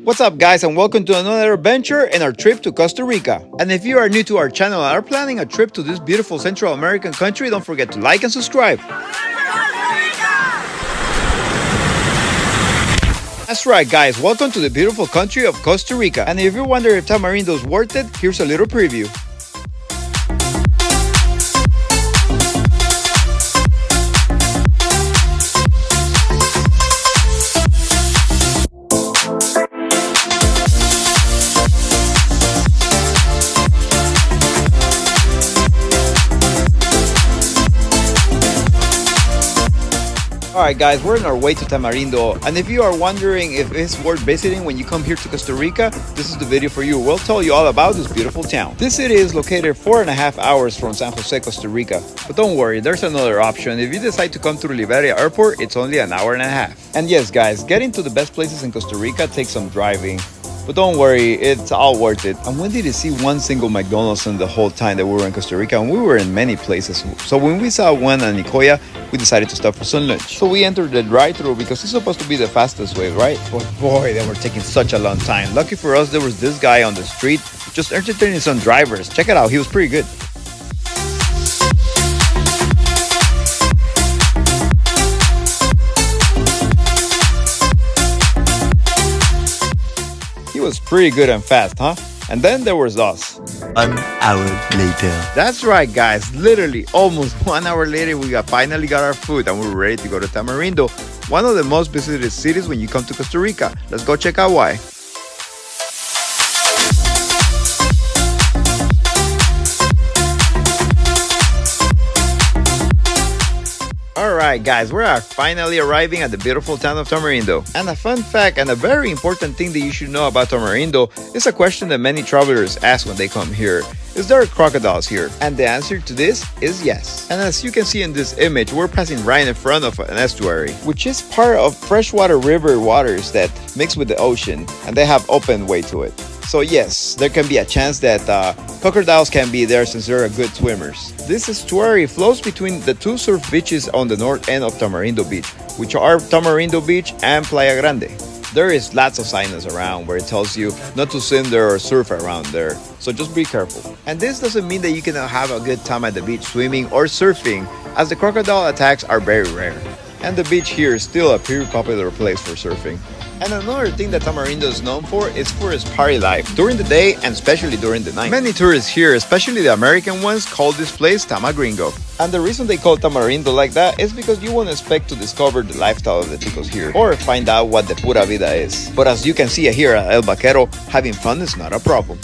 What's up guys, and welcome to another adventure in our trip to Costa Rica. And if you are new to our channel and are planning a trip to this beautiful Central American country, don't forget to like and subscribe. That's right guys, welcome to the beautiful country of Costa Rica. And if you wonder if Tamarindo is worth it, here's a little preview. Alright guys, we're on our way to Tamarindo, and if you are wondering if it's worth visiting when you come here to Costa Rica, this is the video for you. We'll tell you all about this beautiful town. This city is located 4.5 hours from San Jose, Costa Rica. But don't worry, there's another option. If you decide to come through Liberia Airport, it's only an hour and a half. And yes guys, getting to the best places in Costa Rica takes some driving. But don't worry, it's all worth it. And when did you see one single McDonald's in the whole time that we were in Costa Rica? And we were in many places. So when we saw one in Nicoya, we decided to stop for some lunch. So we entered the drive-thru because it's supposed to be the fastest way, right? But boy, they were taking such a long time. Lucky for us, there was this guy on the street just entertaining some drivers. Check it out, he was pretty good. He was pretty good and fast, huh? And then there was us. 1 hour later. That's right guys, literally almost 1 hour later we finally got our food and we were ready to go to Tamarindo, one of the most visited cities when you come to Costa Rica. Let's go check out why. Alright guys, we are finally arriving at the beautiful town of Tamarindo. And a fun fact and a very important thing that you should know about Tamarindo is a question that many travelers ask when they come here. Is there crocodiles here? And the answer to this is yes. And as you can see in this image, we're passing right in front of an estuary, which is part of freshwater river waters that mix with the ocean, and they have open way to it. So yes, there can be a chance that crocodiles can be there since they're good swimmers. This estuary flows between the two surf beaches on the north end of Tamarindo Beach, which are Tamarindo Beach and Playa Grande. There is lots of signage around where it tells you not to swim there or surf around there, so just be careful. And this doesn't mean that you cannot have a good time at the beach swimming or surfing, as the crocodile attacks are very rare. And the beach here is still a pretty popular place for surfing. And another thing that Tamarindo is known for is for its party life, during the day and especially during the night. Many tourists here, especially the American ones, call this place Tamarindo. And the reason they call Tamarindo like that is because you won't expect to discover the lifestyle of the chicos here, or find out what the pura vida is. But as you can see here at El Vaquero, having fun is not a problem.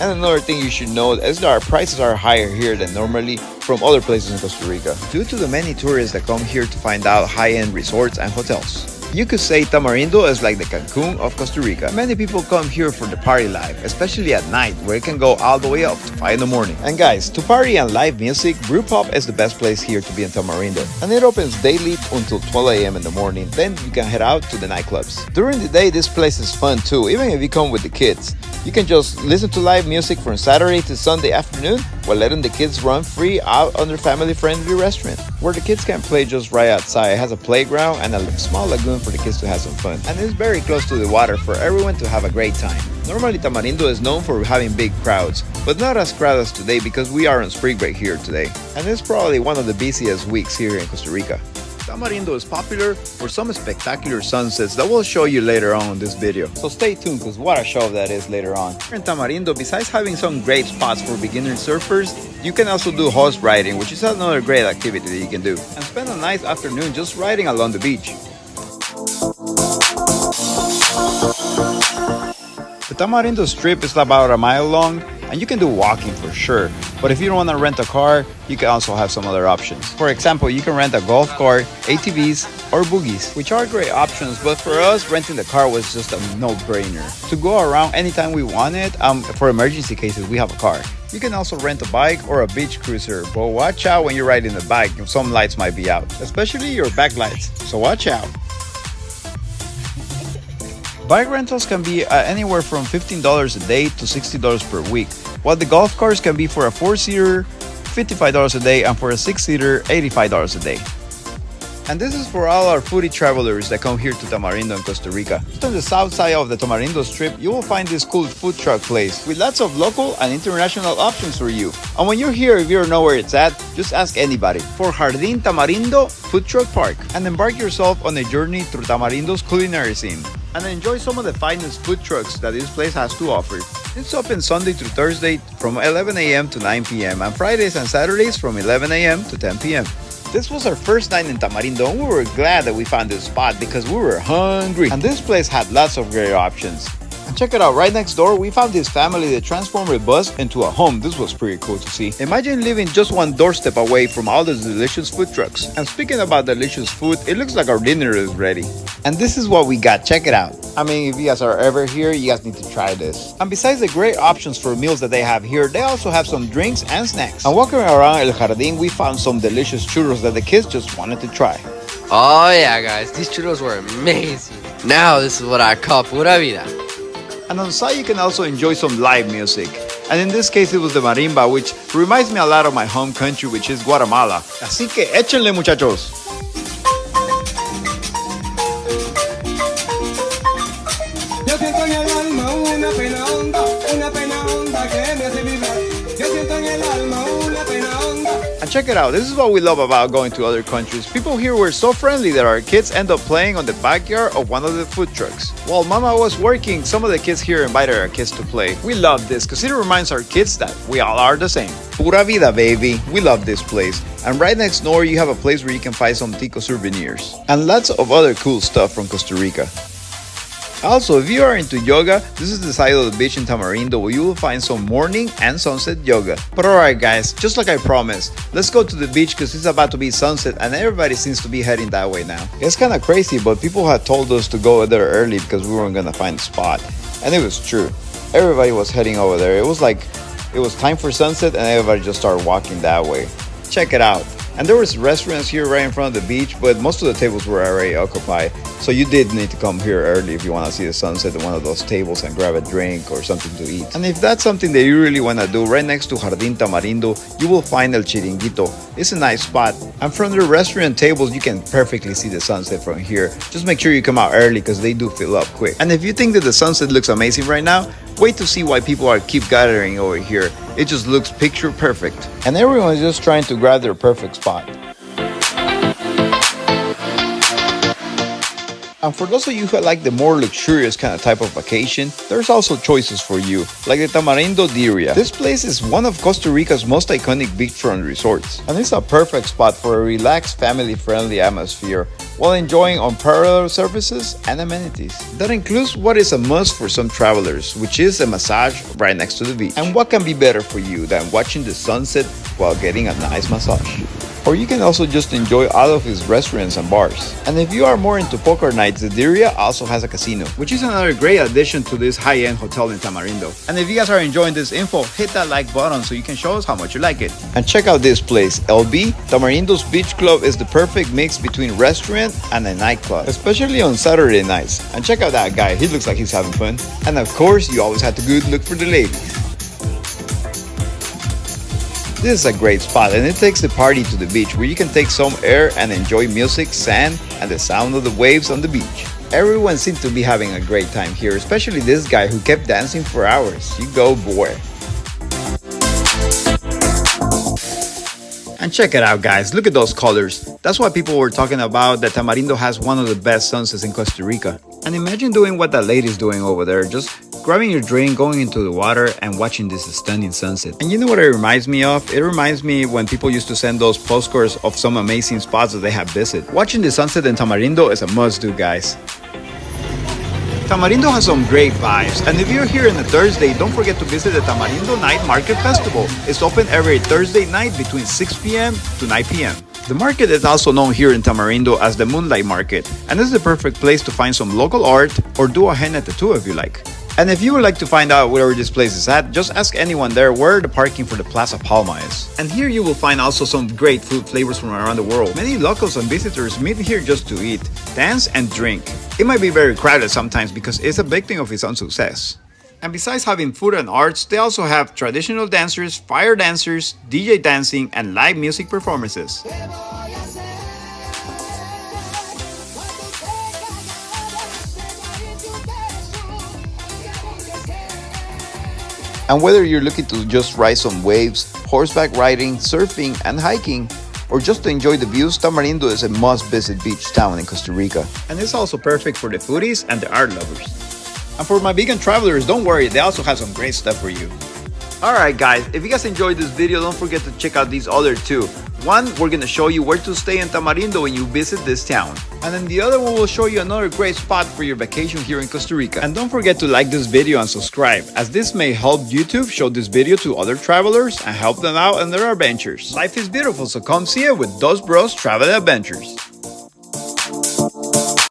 And another thing you should know is that our prices are higher here than normally from other places in Costa Rica, due to the many tourists that come here to find out high-end resorts and hotels. You could say Tamarindo is like the Cancun of Costa Rica. Many people come here for the party life, especially at night, where it can go all the way up to 5 in the morning. And guys, to party and live music, Brewpub is the best place here to be in Tamarindo. And it opens daily until 12 a.m. in the morning, then you can head out to the nightclubs. During the day, this place is fun too, even if you come with the kids. You can just listen to live music from Saturday to Sunday afternoon while letting the kids run free out under family-friendly restaurant, where the kids can play just right outside. It has a playground and a small lagoon for the kids to have some fun. And it's very close to the water for everyone to have a great time. Normally Tamarindo is known for having big crowds, but not as crowded as today because we are on spring break here today. And it's probably one of the busiest weeks here in Costa Rica. Tamarindo is popular for some spectacular sunsets that we'll show you later on in this video. So stay tuned because what a show that is later on. Here in Tamarindo, besides having some great spots for beginner surfers, you can also do horse riding, which is another great activity that you can do. And spend a nice afternoon just riding along the beach. The Tamarindo Strip is about a mile long, and you can do walking for sure. But if you don't want to rent a car, you can also have some other options. For example, you can rent a golf cart, ATVs, or boogies, which are great options, but for us, renting the car was just a no-brainer. To go around anytime we wanted, for emergency cases, we have a car. You can also rent a bike or a beach cruiser, but watch out when you're riding the bike, some lights might be out, especially your back lights, so watch out. Bike rentals can be anywhere from $15 a day to $60 per week, while the golf carts can be for a 4-seater $55 a day and for a 6-seater $85 a day. And this is for all our foodie travelers that come here to Tamarindo in Costa Rica. Just on the south side of the Tamarindo Strip, you will find this cool food truck place with lots of local and international options for you. And when you're here, if you don't know where it's at, just ask anybody for Jardín Tamarindo Food Truck Park and embark yourself on a journey through Tamarindo's culinary scene and enjoy some of the finest food trucks that this place has to offer. It's open Sunday through Thursday from 11 a.m. to 9 p.m. and Fridays and Saturdays from 11 a.m. to 10 p.m. This was our first night in Tamarindo and we were glad that we found this spot because we were hungry. And this place had lots of great options. And check it out, right next door, we found this family that transformed a bus into a home. This was pretty cool to see. Imagine living just one doorstep away from all the delicious food trucks. And speaking about delicious food, it looks like our dinner is ready. And this is what we got, check it out. I mean, if you guys are ever here, you guys need to try this. And besides the great options for meals that they have here, they also have some drinks and snacks. And walking around El Jardín, we found some delicious churros that the kids just wanted to try. Oh yeah, guys, these churros were amazing. Now this is what I call pura vida. And on site you can also enjoy some live music. And in this case it was the marimba, which reminds me a lot of my home country, which is Guatemala. Así que échenle, muchachos. Yo siento en el alma una pena honda que me hace vibrar. Yo siento en el alma una pena honda. And check it out, this is what we love about going to other countries. People here were so friendly that our kids end up playing on the backyard of one of the food trucks. While mama was working, some of the kids here invited our kids to play. We love this because it reminds our kids that we all are the same. Pura vida, baby. We love this place. And right next door, you have a place where you can find some Tico souvenirs. And lots of other cool stuff from Costa Rica. Also, if you are into yoga, this is the side of the beach in Tamarindo where you will find some morning and sunset yoga. But alright guys, just like I promised, let's go to the beach because it's about to be sunset and everybody seems to be heading that way now. It's kinda crazy, but people had told us to go there early because we weren't gonna find a spot. And it was true. Everybody was heading over there. It was like, it was time for sunset and everybody just started walking that way. Check it out. And there was restaurants here right in front of the beach, but most of the tables were already occupied. So you did need to come here early if you want to see the sunset at one of those tables and grab a drink or something to eat. And if that's something that you really want to do, right next to Jardín Tamarindo, you will find El Chiringuito. It's a nice spot. And from the restaurant tables, you can perfectly see the sunset from here. Just make sure you come out early because they do fill up quick. And if you think that the sunset looks amazing right now, wait to see why people are keep gathering over here. It just looks picture perfect. And everyone's just trying to grab their perfect spot. And for those of you who like the more luxurious kind of type of vacation, there's also choices for you, like the Tamarindo Diria. This place is one of Costa Rica's most iconic beachfront resorts, and it's a perfect spot for a relaxed, family-friendly atmosphere while enjoying unparalleled services and amenities. That includes what is a must for some travelers, which is a massage right next to the beach. And what can be better for you than watching the sunset while getting a nice massage? Or you can also just enjoy all of his restaurants and bars. And if you are more into poker nights, the Diria also has a casino, which is another great addition to this high-end hotel in Tamarindo. And if you guys are enjoying this info, hit that like button so you can show us how much you like it. And check out this place, LB, Tamarindo's Beach Club is the perfect mix between restaurant and a nightclub, especially on Saturday nights. And check out that guy, he looks like he's having fun. And of course, you always have to good look for the ladies. This is a great spot and it takes the party to the beach where you can take some air and enjoy music, sand, and the sound of the waves on the beach. Everyone seemed to be having a great time here, especially this guy who kept dancing for hours. You go, boy. And check it out, guys, look at those colors. That's why people were talking about that Tamarindo has one of the best sunsets in Costa Rica. And imagine doing what that lady's doing over there, just grabbing your drink, going into the water, and watching this stunning sunset. And you know what it reminds me of? It reminds me when people used to send those postcards of some amazing spots that they have visited. Watching the sunset in Tamarindo is a must-do, guys. Tamarindo has some great vibes, and if you're here on a Thursday, don't forget to visit the Tamarindo Night Market Festival. It's open every Thursday night between 6 p.m. to 9 p.m. The market is also known here in Tamarindo as the Moonlight Market, and this is the perfect place to find some local art or do a henna tattoo if you like. And if you would like to find out where this place is at, just ask anyone there where the parking for the Plaza Palma is. And here you will find also some great food flavors from around the world. Many locals and visitors meet here just to eat, dance, and drink. It might be very crowded sometimes because it's a big thing of its own success. And besides having food and arts, they also have traditional dancers, fire dancers, DJ dancing, and live music performances. And whether you're looking to just ride some waves, horseback riding, surfing, and hiking, or just to enjoy the views, Tamarindo is a must-visit beach town in Costa Rica. And it's also perfect for the foodies and the art lovers. And for my vegan travelers, don't worry, they also have some great stuff for you. Alright guys, if you guys enjoyed this video, don't forget to check out these other two. One, we're gonna show you where to stay in Tamarindo when you visit this town. And then the other one will show you another great spot for your vacation here in Costa Rica. And don't forget to like this video and subscribe, as this may help YouTube show this video to other travelers and help them out in their adventures. Life is beautiful, so come see it with Dos Bros Travel Adventures.